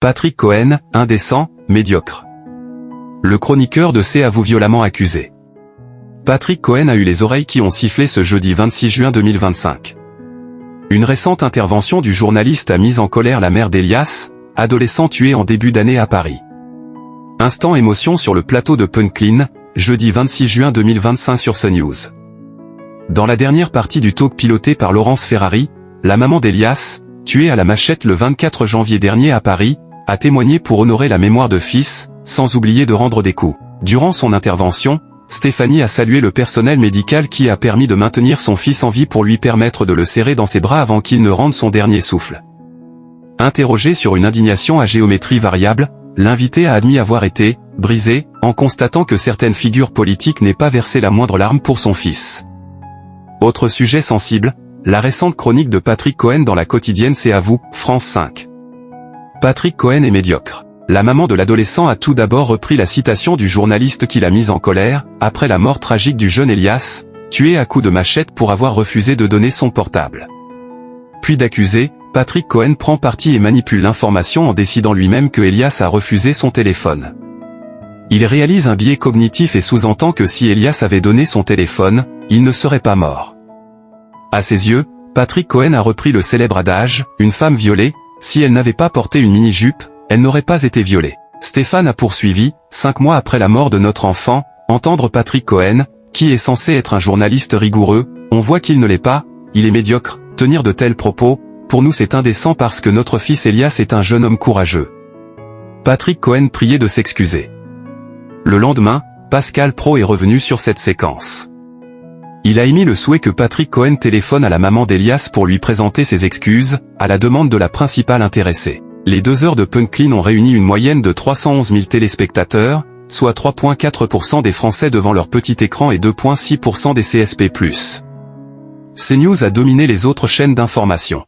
Patrick Cohen, indécent, médiocre. Le chroniqueur de C avoue violemment accusé. Patrick Cohen a eu les oreilles qui ont sifflé ce jeudi 26 juin 2025. Une récente intervention du journaliste a mis en colère la mère d'Elias, adolescent tué en début d'année à Paris. Instant émotion sur le plateau de Punchline, jeudi 26 juin 2025 sur CNews. Dans la dernière partie du talk piloté par Laurence Ferrari, la maman d'Elias, tuée à la machette le 24 janvier dernier à Paris, a témoigné pour honorer la mémoire de fils, sans oublier de rendre des coups. Durant son intervention, Stéphanie a salué le personnel médical qui a permis de maintenir son fils en vie pour lui permettre de le serrer dans ses bras avant qu'il ne rende son dernier souffle. Interrogé sur une indignation à géométrie variable, l'invité a admis avoir été brisé, en constatant que certaines figures politiques n'aient pas versé la moindre larme pour son fils. Autre sujet sensible, la récente chronique de Patrick Cohen dans la quotidienne C'est à vous, France 5. Patrick Cohen est médiocre. La maman de l'adolescent a tout d'abord repris la citation du journaliste qui l'a mise en colère, après la mort tragique du jeune Elias, tué à coups de machette pour avoir refusé de donner son portable. Puis d'accusé, Patrick Cohen prend parti et manipule l'information en décidant lui-même que Elias a refusé son téléphone. Il réalise un biais cognitif et sous-entend que si Elias avait donné son téléphone, il ne serait pas mort. À ses yeux, Patrick Cohen a repris le célèbre adage, une femme violée, si elle n'avait pas porté une mini-jupe, elle n'aurait pas été violée. Stéphane a poursuivi, 5 mois après la mort de notre enfant, entendre Patrick Cohen, qui est censé être un journaliste rigoureux, on voit qu'il ne l'est pas, il est médiocre, tenir de tels propos, pour nous c'est indécent parce que notre fils Elias est un jeune homme courageux. Patrick Cohen priait de s'excuser. Le lendemain, Pascal Praud est revenu sur cette séquence. Il a émis le souhait que Patrick Cohen téléphone à la maman d'Elias pour lui présenter ses excuses, à la demande de la principale intéressée. Les 2 heures de Punchline ont réuni une moyenne de 311 000 téléspectateurs, soit 3,4% des Français devant leur petit écran et 2,6% des CSP+. CNews a dominé les autres chaînes d'information.